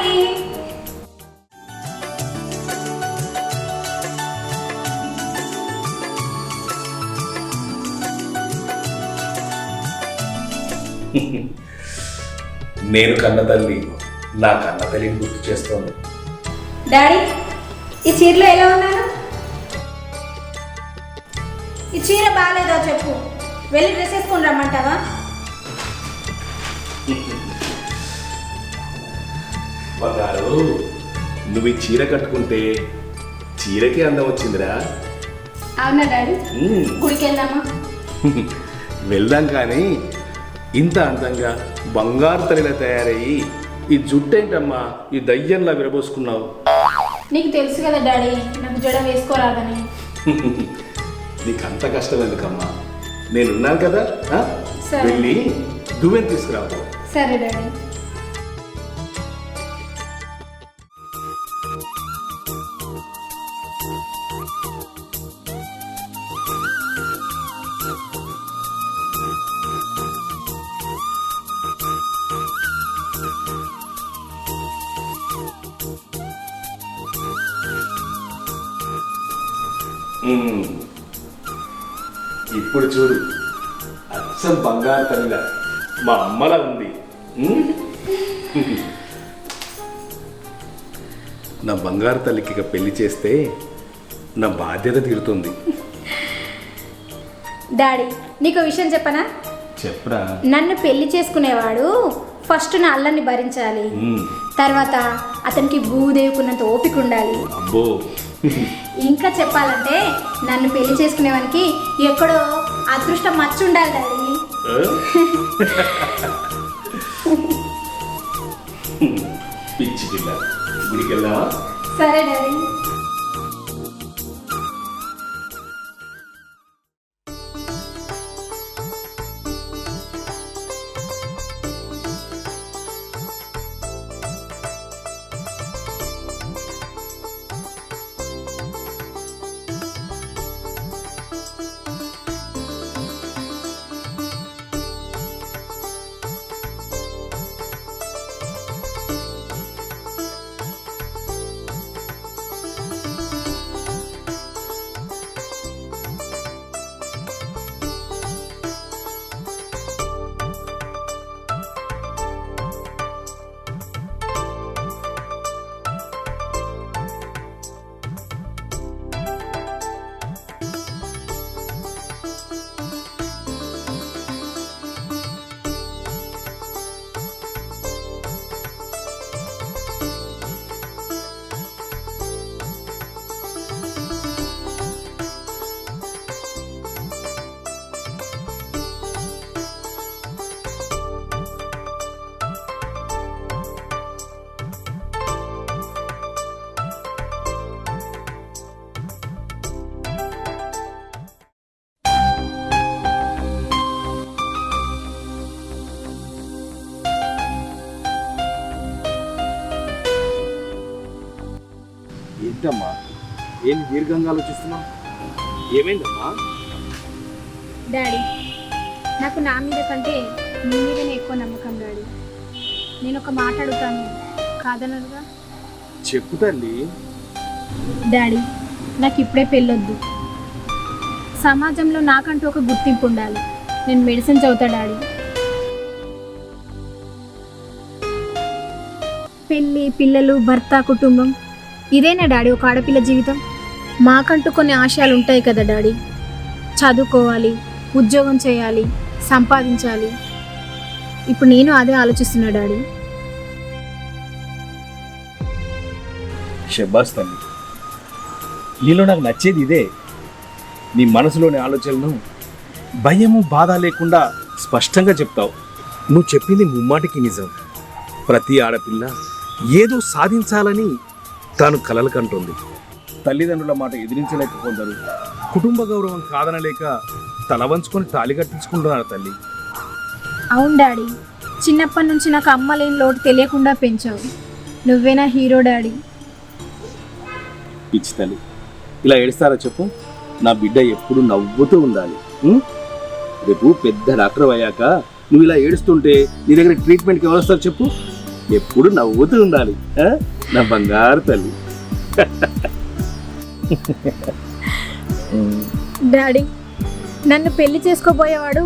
Daddy. నేను కన్న తల్లి నా కన్న తల్లిని గుర్తు చేస్తోంది. డాడీ, ఈ చీరలో ఎలా ఉన్నాను? ఈ చీర బాగాలేదో చెప్పు, వెళ్ళి డ్రెస్ వేసుకొని రమ్మంటావా? బంగారు, నువ్వు ఈ చీర కట్టుకుంటే చీరకే అందం వచ్చిందిరా. అవునా డాడీ? గుడికి వెళ్దామా? వెళ్దాం, కానీ ఇంత అందంగా బంగారు తల్లిలా తయారయ్యి ఈ జుట్టేంటమ్మా ఈ దయ్యంలా విరబోసుకున్నావు? నీకు తెలుసు కదా డాడీ, నాకు జడ వేసుకోరాదని. నీకు అంత కష్టం ఎందుకమ్మా, నేనున్నాను కదా. సరే. వెళ్ళి దువ్వెని తీసుకురావు. సరే డాడీ. ఇప్పుడు చూడు, అచ్చం బంగారు తల్లిలా మా అమ్మలా ఉంది. నా బంగారు తల్లికి ఇక పెళ్లి చేస్తే నా బాధ్యత తీరుతుంది. డాడీ, నీకు విషయం చెప్పనా? చెప్పరా. నన్ను పెళ్లి చేసుకునేవాడు ఫస్ట్ నా అల్లాన్ని భరించాలి, తర్వాత అతనికి భూదేవుకున్నంత ఓపిక ఉండాలి. అబ్బో. ఇంకా చెప్పాలంటే నన్ను పెళ్లి చేసుకునేవానికి ఎక్కడో అదృష్టం మచ్చి ఉండాలి డాడీ. పిచ్చి పిల్ల, గుడికి వెళ్దామా? సరే డాడీ. ఏంటమ్మా, ఏంటి దీర్ఘంగా ఆలోచిస్తున్నావు? ఏమైందమ్మా? డాడీ, నాకు నా మీద కంటే మీ మీదనే ఎక్కువ నమ్మకం డాడీ. నేను ఒక మాట అడుగుతాను, కాదనరుగా? చెప్పు తల్లి. డాడీ, నాకు ఇప్పుడే పెళ్ళొద్దు. సమాజంలో నాకంటూ ఒక గుర్తింపు ఉండాలి. నేను మెడిసిన్ చదువుతా డాడీ. పెళ్ళి, పిల్లలు, భర్త, కుటుంబం, ఇదేనా డాడీ ఒక ఆడపిల్ల జీవితం? మాకంటూ కొన్ని ఆశయాలు ఉంటాయి కదా డాడీ. చదువుకోవాలి, ఉద్యోగం చేయాలి, సంపాదించాలి. ఇప్పుడు నేను అదే ఆలోచిస్తున్నా డాడీ. శబాస్ తల్లి, నీలో నాకు నచ్చేది ఇదే. నీ మనసులోని ఆలోచనలను భయము బాధ లేకుండా స్పష్టంగా చెప్తావు. నువ్వు చెప్పింది ముమ్మాటికి నిజం. ప్రతి ఆడపిల్ల ఏదో సాధించాలని తాను కలలు కంటుంది. తల్లిదండ్రుల మాట ఎదిరించలేక కొందరు కుటుంబ గౌరవం కాదనలేక తల వంచుకొని తాళి కట్టించుకుంటున్నారు తల్లి. అవును డాడీ, చిన్నప్పటి నుంచి నాకు అమ్మ లేని లోటు తెలియకుండా పెంచావు. నువ్వేనా హీరో డాడీ. పిచ్చి తల్లి, ఇలా ఏడుస్తారా చెప్పు? నా బిడ్డ ఎప్పుడు నవ్వుతూ ఉండాలి. రేపు పెద్ద డాక్టర్ అయ్యాక నువ్వు ఇలా ఏడుస్తుంటే నీ దగ్గర ట్రీట్మెంట్కి ఎవరు వస్తారు చెప్పు? ఎప్పుడు నవ్వుతూ ఉండాలి ఆ? నా బంగారు తల్లి. డాడీ నన్ను పెళ్లి చేసుకోబోయేవాడు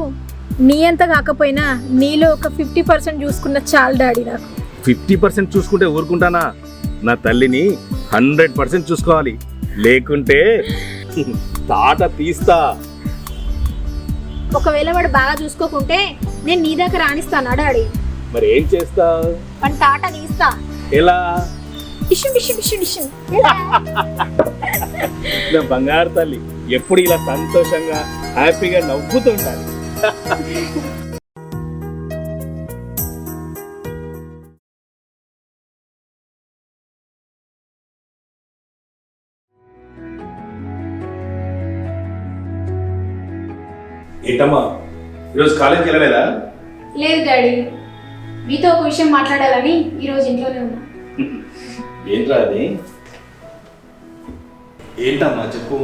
నీ అంత కాకపోయినా నీలో ఒక 50% చూసుకున్న చాలు డాడీ నాకు. 50% చూసుకుంటే ఊరుకుంటానా? నా తల్లిని 100% చూసుకోవాలి, లేకుంటే తాట తీస్తా. ఒకవేళ వాడు బాగా చూసుకోకుంటే నేను నీ దగ్గర రాణిస్తానా డాడీ? మరి ఏం చేస్తా? వాడి తాట తీస్తా. ఎలా? డిషు డిషు డిషు డిషు. ఎలా? నా బంగారు తల్లి ఎప్పుడు ఇలా సంతోషంగా హ్యాపీగా నవ్వుతూ ఉండాలి. ఏంటమ్మా ఈరోజు కాలేజీకి వెళ్ళలేదా? లేదు డాడీ, మీతో ఒక విషయం మాట్లాడాలని ఈరోజు ఇంట్లోనే ఉన్నా. ఏంట్రా అది? ఏంటమ్మా చెప్పు.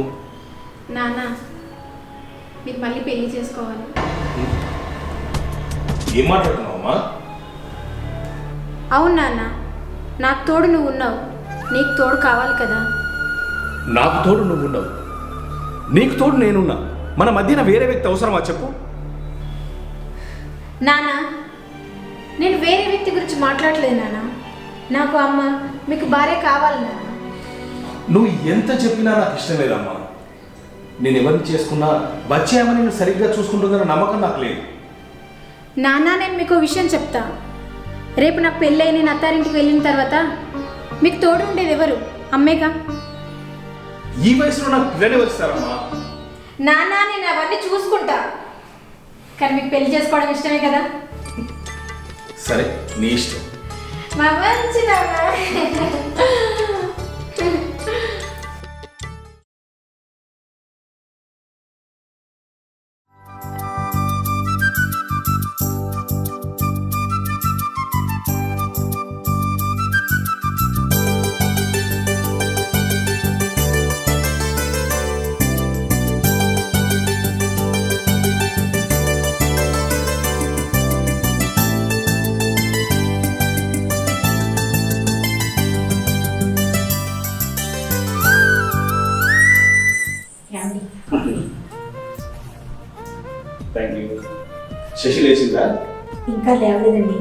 నాన్న మీకు మళ్ళీ పెళ్లి చేసుకోవాలి. ఏం మాట్లాడుతున్నావమ్మా? అవును నాన్న, నాకు తోడు నువ్వు ఉన్నావు, నీకు తోడు కావాలి కదా. నాకు తోడు నువ్వున్నావు, నీకు తోడు నేనున్నా. మన మధ్యన వేరే వ్యక్తి అవసరమా చెప్పు? నాన్న నేను వేరే వ్యక్తి గురించి మాట్లాడలేదు నాన్న. నాకు అమ్మ, మీకు భార్య కావాలి నాన్న. నువ్వు ఎంత చెప్పినా నాకు ఇష్టం లేదమ్మా. నేను ఎవరిని చేసుకున్నా వచ్చామని నేను సరిగ్గా చూసుకుంటుందన్న నమ్మకం నాకు లేదు. నాన్న నేను మీకు విషయం చెప్తా. రేపు నాకు పెళ్ళై నేను అత్తారింటికి వెళ్ళిన తర్వాత మీకు తోడు ఉండేది ఎవరు? అమ్మేగా. ఈ వయసులో నాకు పిల్లని వస్తారమ్మా. నాన్న నేను అవన్నీ చూసుకుంటా, కానీ మీకు పెళ్లి చేసుకోవడం ఇష్టమే కదా. సరే నీ ఇష్టం. మా మంచి నాన్న. Thank you. శశి లేచిందా? ఇంకా లేవలేదండి.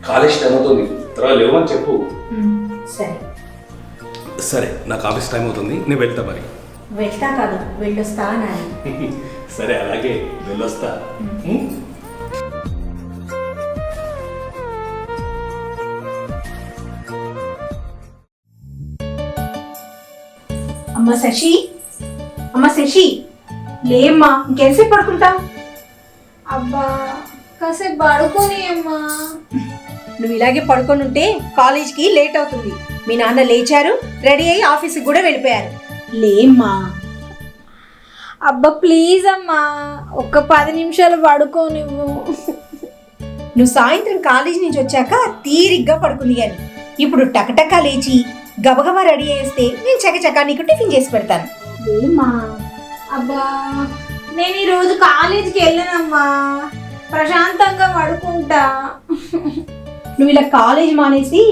కాలేజ్ టైం అవుతుంది, తర్వాత లేవని చెప్పు. సరే సరే నాకు ఆఫీస్ టైం అవుతుంది, నేను వెళ్తా మరి. వెళ్తా కాదు వెళ్ళొస్తా నాని. సరే అలాగే వెళ్ళొస్తా. అమ్మ శశి, అమ్మ శశి లేమ్మా, ఇంకెంతసేపు పడుకుంటావు? అబ్బా కాసేపు పడుకోని అమ్మా. నువ్వు ఇలాగే పడుకొని ఉంటే కాలేజ్కి లేట్ అవుతుంది. మీ నాన్న లేచారు, రెడీ అయ్యి ఆఫీస్కి కూడా వెళ్ళిపోయారు. లేమ్మా. అబ్బా ప్లీజ్ అమ్మా, ఒక్క 10 నిమిషాలు పడుకో నువ్వు. నువ్వు సాయంత్రం కాలేజ్ నుంచి వచ్చాక తీరిగ్గా పడుకుంది కానీ ఇప్పుడు టకటకా లేచి గబగబా రెడీ అయ్యేస్తే నేను చకచకా నీకు టిఫిన్ చేసి పెడతాను. లేమ్మా. అబ్బా నేను ఈరోజు కాలేజీకి వెళ్ళనమ్మా, ప్రశాంతంగా పడుకుంటా. నువ్వు ఇలా కాలేజ్ మానేసి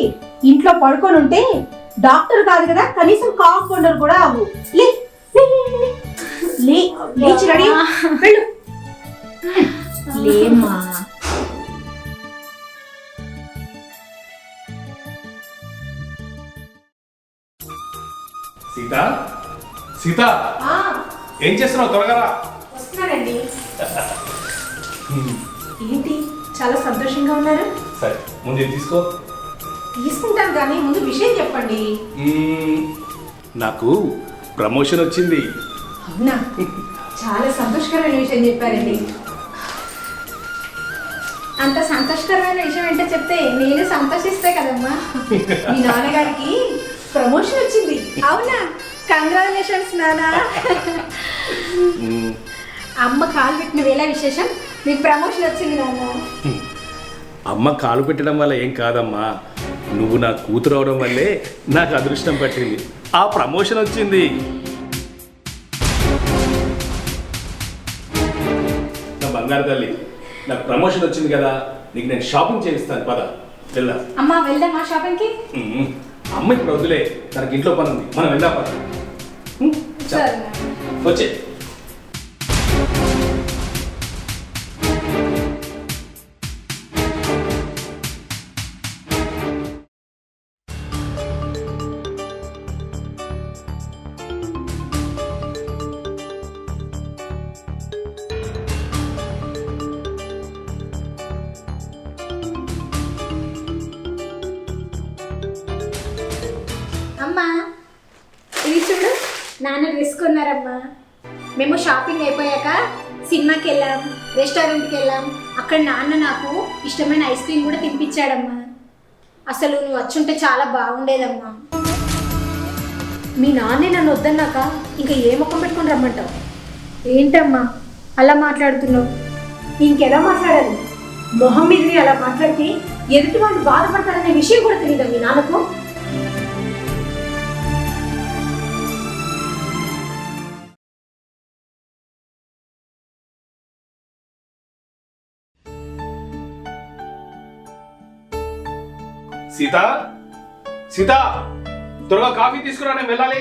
ఇంట్లో పడుకొని ఉంటే డాక్టర్ కాదు కదా, కనీసం కాంపౌండర్ కూడా అవ్వు. లే లే, లే, లే, లేచి రెడీ వెళ్ళు. లేమ్మా. సీత, సీత ఏం చేస్తున్నావు? త్వరగా రా. వస్తున్నానండి. ఏంటి చాలా సంతోషంగా ఉన్నారు? సరే ముందు ఇది తీసుకో. తీసుకుంటాను కానీ ముందు విషయం చెప్పండి. నాకు ప్రమోషన్ వచ్చింది. అవునా? చాలా సంతోషకరమైన విషయం చెప్పారండి. అంత సంతోషకరమైన విషయం ఏంటో చెప్తే నేను సంతోషిస్తే కదమ్మా. మీ నాన్నగారికి ప్రమోషన్ వచ్చింది. అవునా? కంగ్రాచులేషన్స్ నానా. అమ్మ కాలు పెట్టిన వేళ విశేషం, మీకు ప్రమోషన్ వచ్చింది నాన్న. అమ్మ కాలు పెట్టడం వల్ల ఏం కాదమ్మా, నువ్వు నా కూతురు అవడం వల్లే నాకు అదృష్టం పట్టింది, ఆ ప్రమోషన్ వచ్చింది. నా బంగారు తల్లి, నాకు ప్రమోషన్ వచ్చింది కదా, నీకు నేను షాపింగ్ చేయిస్తాను పద వెళ్దా. అమ్మా వెళ్దామా షాపింగ్కి? అమ్మ ఇప్పుడు వద్దులే, తనకి ఇంట్లో పని ఉంది, మనం వెళ్దాం పద. సరే. వచ్చే. అమ్మా ఇది చూడు, నాన్న డ్రెస్ కొన్నారమ్మా. మేము షాపింగ్ అయిపోయాక సినిమాకి వెళ్ళాం, రెస్టారెంట్కి వెళ్ళాం. అక్కడ నాన్న నాకు ఇష్టమైన ఐస్ క్రీమ్ కూడా తినిపించాడమ్మా. అసలు నువ్వు వచ్చుంటే చాలా బాగుండేదమ్మా. మీ నాన్నే నన్ను వద్దన్నాక ఇంకా ఏ ముఖం పెట్టుకొని రమ్మంటావు? ఏంటమ్మా అలా మాట్లాడుతున్నావు? ఇంకెలా మాట్లాడాలి? మొహం మీదని అలా మాట్లాడితే ఎదుటి వాళ్ళు బాధపడతారనే విషయం కూడా తెలియదా మీ నాన్నకు? సీత, సీత, త్వరగా కాఫీ తీసుకురా, నేను వెళ్ళాలి.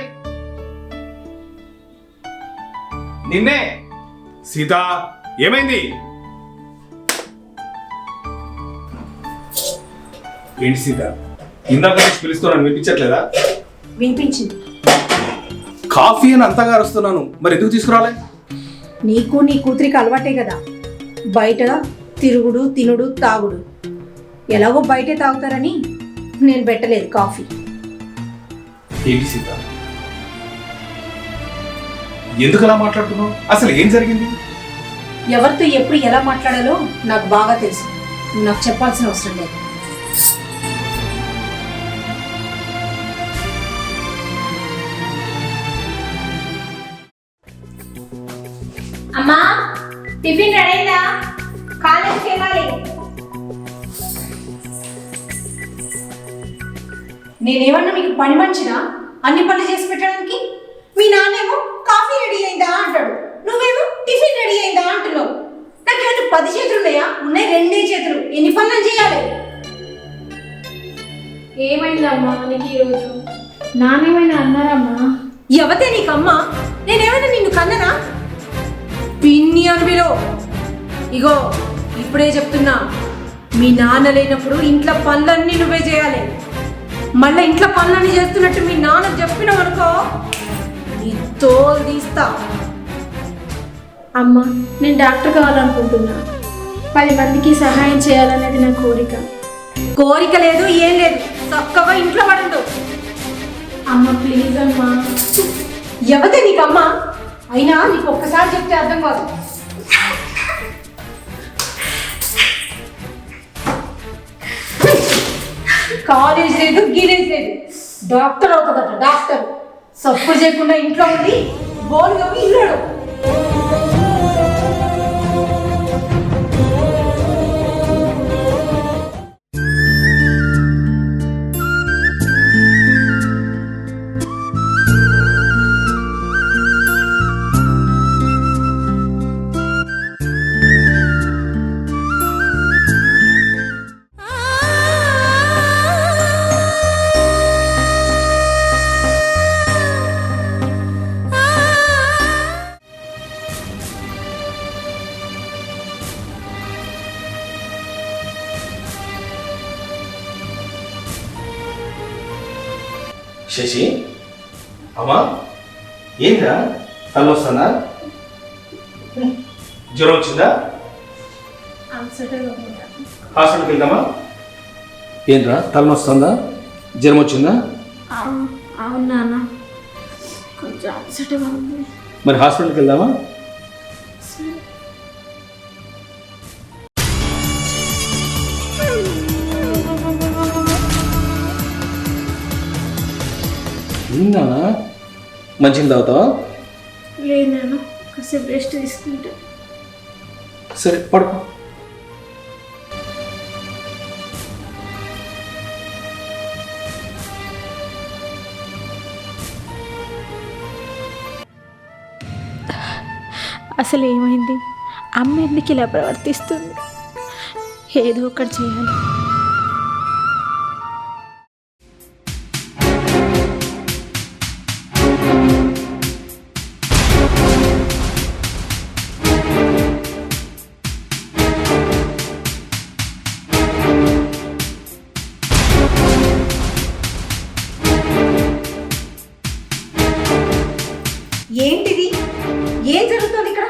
నిన్నే. సీత, ఏమైంది? ఏంటి సీత, ఇందాక నుంచి పిలుస్తున్నాను, వినిపించట్లేదా? వినిపించింది. కాఫీ అని అంతగా అరుస్తున్నాను, మరి ఎందుకు తీసుకురాలే? నీకు నీ కూతురికి అలవాటే కదా బయట తిరుగుడు, తినుడు, తాగుడు. ఎలాగో బయటే తాగుతారని నేను పెట్టలేదు కాఫీ. ఏంటి సీత, ఎందుకు అలా మాట్లాడుతున్నావు? అసలు ఏం జరిగింది? ఎవరితో ఎప్పుడు ఎలా మాట్లాడాలో నాకు బాగా తెలుసు. నువ్వు నాకు చెప్పాల్సిన అవసరం లేదు. అమ్మా టిఫిన్ రెడీ అయిందా? కాలేజీకి వెళ్ళాలి. నేనేమన్నా మీకు పని మనిషినా అన్ని పనులు చేసి పెట్టడానికి? మీ నాన్నేమో కాఫీ రెడీ అయిందా అంటాడు, నువ్వేమో టిఫిన్ రెడీ అయిందా అంటున్నావు. నాకేమైనా 10 చేతులు ఉన్నాయా? ఉన్నాయి 2 చేతులు. ఎన్ని పనులు చేయాలి? ఏమైందమ్మా నీకు ఈరోజు? నానేమైనా అన్నారమ్మా? ఎవతే నీకమ్మ? నేనేమైనా నిన్ను కన్ననా? పిన్ని అనిపిలో. ఇగో ఇప్పుడే చెప్తున్నా, మీ నాన్న లేనప్పుడు ఇంట్లో పనులన్నీ నువ్వే చేయాలి. మళ్ళీ ఇంట్లో పనులన్నీ చేస్తున్నట్టు మీ నాన్న చెప్పినావనుకో, నీ తోలు తీస్తా. అమ్మ నేను డాక్టర్ కావాలనుకుంటున్నా. 10 మందికి సహాయం చేయాలనేది నా కోరిక. కోరిక లేదు, ఏం లేదు. చక్కగా ఇంట్లో పడండు. అమ్మ ప్లీజ్ అమ్మా. ఎవతే నీకమ్మ? అయినా నీకు ఒక్కసారి చెప్తే అర్థం కాదు. కాలేజ్ లేదు, గీలేజ్ లేదు. డాక్టర్ అవుతుందట, డాక్టర్. సప్పుడు చేయకుండా ఇంట్లో ఉండి బోల్గా ఇల్లాడు. శశి, అమ్మా ఏంద్రా తలొస్తుందా? జ్వరం వచ్చిందా? హాస్పిటల్కి వెళ్దామా? ఏంద్రా తలనొస్తుందా? జ్వరం వచ్చిందా? అవును నాన్న, కొంచెం అలసటగా ఉంది. మరి హాస్పిటల్కి వెళ్దామా? నాన్న మంచిగా తాగుతావా? లేదు నాన్న, కాసేపు రెస్ట్ తీసుకుంటా. సరే పడుకో. అసలు ఏమైంది? అమ్మ ఎందుకు ఇలా ప్రవర్తిస్తుంది? ఏదో ఒకటి చేయాలి. ఏంటిది? ఏం జరుగుతుంది ఇక్కడ?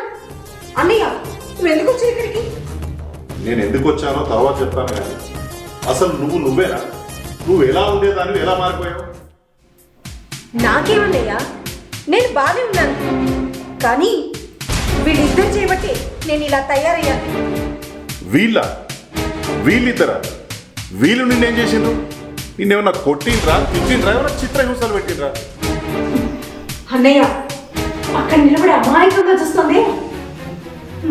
అన్నయ్య, నువ్వు ఎందుకు వచ్చావు ఇక్కడికి? నేను ఎందుకు వచ్చానో తర్వాత చెప్తాను కానీ అసలు నువ్వేనా? నువ్వు ఎలా ఉండేదాన్ని ఎలా మారిపోయావు? నాకేమన్నయ్యా, నేను బాగానే ఉన్నాను. కానీ వీళ్ళిద్దరు చేయబట్టి నేను ఇలా తయారయ్యాను. వీళ్ళిద్దరా? వీళ్ళు నిన్నేం చేసిండ్రు? నిన్నేమన్నా కొట్టిండ్రా, తిట్టిండ్రా, ఏమన్నా చిత్రహింసలు పెట్టిండ్రా? అన్నయ్య, అక్కడ నిలబడి అమాయకంగా చూస్తుంది,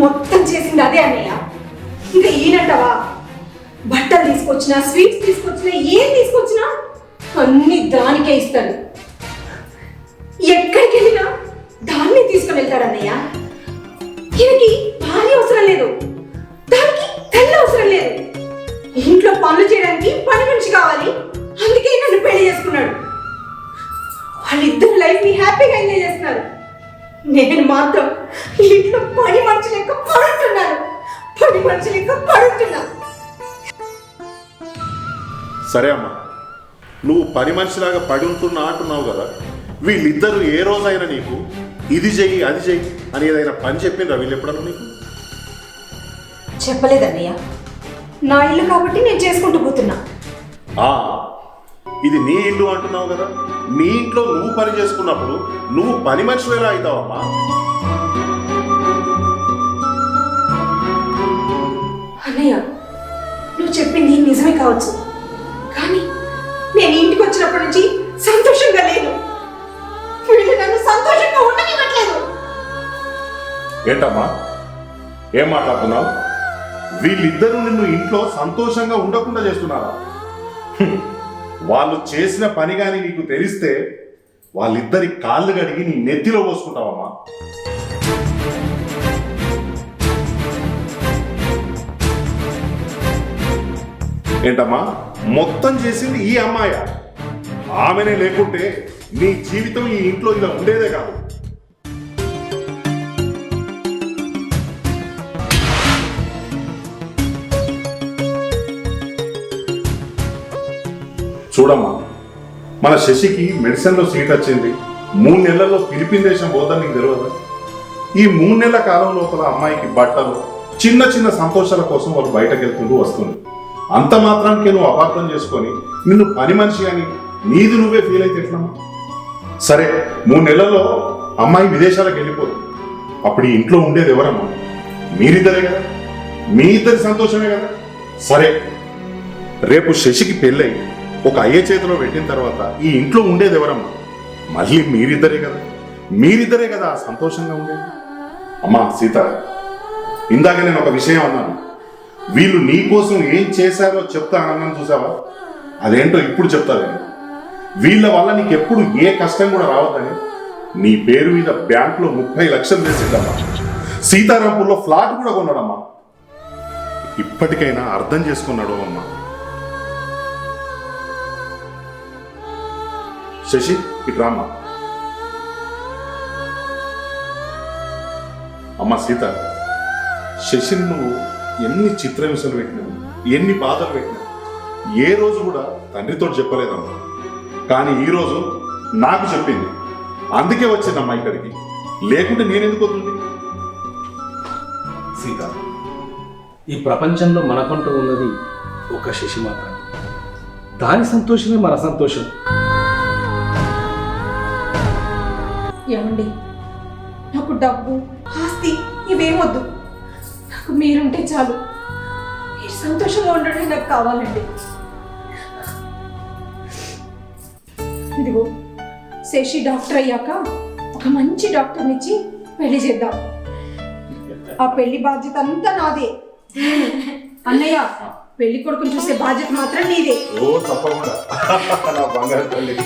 మొత్తం చేసింది అదే అన్నయ్య. ఇంకా ఈయనంటావా? బట్టలు తీసుకొచ్చినా, స్వీట్స్ తీసుకొచ్చినా, ఏం తీసుకొచ్చినా అన్ని దానికే ఇస్తాడు. ఎక్కడికి వెళ్ళినా దాన్ని తీసుకుని వెళ్తాడు అన్నయ్య. ఈయనకి భార్య అవసరం లేదు, దానికి తల్లి అవసరం లేదు. ఇంట్లో పనులు చేయడానికి పని మనిషి కావాలి, అందుకే నన్ను పెళ్లి చేసుకున్నాడు. వాళ్ళిద్దరు లైఫ్ ని హ్యాపీగా ఎంజాయ్ చేస్తున్నారు. నేను మాత్రం ఇంట్లో పని మనిషి లెక్క పడుతున్నాను. సరే అమ్మా, నువ్వు పని మనిషిలాగా పడి ఉంటున్నా అంటున్నావు కదా, వీళ్ళిద్దరూ ఏ రోజైనా నీకు ఇది చెయ్యి అది చెయ్యి అని ఏదైనా పని చెప్పిండ్రా వీళ్ళు ఎప్పుడన్నా నీకు? చెప్పలేదన్నయ్య, నా ఇల్లు కాబట్టి నేను చేసుకుంటూ పోతున్నా. ఇది నీ ఇల్లు అంటున్నావు కదా, నీ ఇంట్లో నువ్వు పని చేసుకున్నప్పుడు నువ్వు పని మనిషి ఎలా అవుతావమ్మా? అన్నయ్య, నువ్వు చెప్పింది నిజమే కావచ్చు, కానీ నేను ఇంటికి వచ్చినప్పటి నుంచి సంతోషంగా లేను. వీళ్ళు నన్ను సంతోషంగా ఉండనివ్వట్లేదు. ఏంటమ్మా, ఏం మాట్లాడుతున్నావు? వీళ్ళిద్దరూ నిన్ను ఇంట్లో సంతోషంగా ఉండకుండా చేస్తున్నారా? వాళ్ళు చేసిన పని కానీ నీకు తెలిస్తే వాళ్ళిద్దరి కాళ్ళు కడిగి నీ నెత్తిలో పోసుకుంటావమ్మా. ఏంటమ్మా, మొత్తం చేసింది ఈ అమ్మాయ? ఆమెనే లేకుంటే నీ జీవితం ఈ ఇంట్లో ఇలా ఉండేదే కాదు. చూడమ్మా, మన శశికి మెడిసిన్లో సీట్ వచ్చింది, 3 నెలల్లో ఫిలిపిన్ దేశం పోదని నీకు తెలియదు? ఈ 3 నెలల కాలం లోపల అమ్మాయికి బట్టలు, చిన్న చిన్న సంతోషాల కోసం వాళ్ళు బయటకు వెళ్తుంటూ వస్తుంది. అంత మాత్రానికి నువ్వు అపార్థం చేసుకొని నిన్ను పని మనిషి అని నీది నువ్వే ఫీల్ అయితే ఎట్లమ్మా? సరే, 3 నెలల్లో అమ్మాయి విదేశాలకు వెళ్ళిపోతుంది, అప్పుడు ఈ ఇంట్లో ఉండేది ఎవరమ్మా? మీరిద్దరే కదా, మీ ఇద్దరి సంతోషమే కదా. సరే, రేపు శశికి పెళ్ళై ఒక అయ్యే చేతిలో పెట్టిన తర్వాత ఈ ఇంట్లో ఉండేది ఎవరమ్మా? మళ్ళీ మీరిద్దరే కదా సంతోషంగా ఉండేది. అమ్మా సీత, ఇందాక నేను ఒక విషయం అన్నాను, వీళ్ళు నీ కోసం ఏం చేశారో చెప్తానన్నాను, చూసావా? అదేంటో ఇప్పుడు చెప్తాను. వీళ్ళ వల్ల నీకు ఎప్పుడు ఏ కష్టం కూడా రావద్దని నీ పేరు మీద బ్యాంకులో 30 లక్షలు వేసిందమ్మా. సీతారాంపూర్లో ఫ్లాట్ కూడా కొన్నాడమ్మా. ఇప్పటికైనా అర్థం చేసుకున్నాడు అమ్మా. శశి, ఇట్రామ్మా. అమ్మా సీత, శశిని నువ్వు ఎన్ని చిత్రహింసలు పెట్టినావు, ఎన్ని బాధలు పెట్టినావు, ఏ రోజు కూడా తండ్రితో చెప్పలేదమ్మా. కానీ ఈరోజు నాకు చెప్పింది, అందుకే వచ్చిందమ్మా ఇక్కడికి, లేకుంటే నేనెందుకు వస్తుంది? సీత, ఈ ప్రపంచంలో మనకంటూ ఉన్నది ఒక శశి మాత్రం. దాని సంతోషమే మన సంతోషం. ఏమండి, నాకు డబ్బు, ఆస్తి ఇవేమొద్దు, నాకు మీరుంటే చాలు. మీరు సంతోషంగా ఉండడం నాకు కావాలండి. ఇదిగో, శశి డాక్టర్ అయ్యాక ఒక మంచి డాక్టర్ని ఇచ్చి పెళ్లి చేద్దాం. ఆ పెళ్లి బాధ్యత అంతా నాదే. అన్నయ్య, పెళ్లి కొడుకుని చూసే బాధ్యత మాత్రం నీదే. ఓ తప్పకుండా నా బంగారు తల్లి.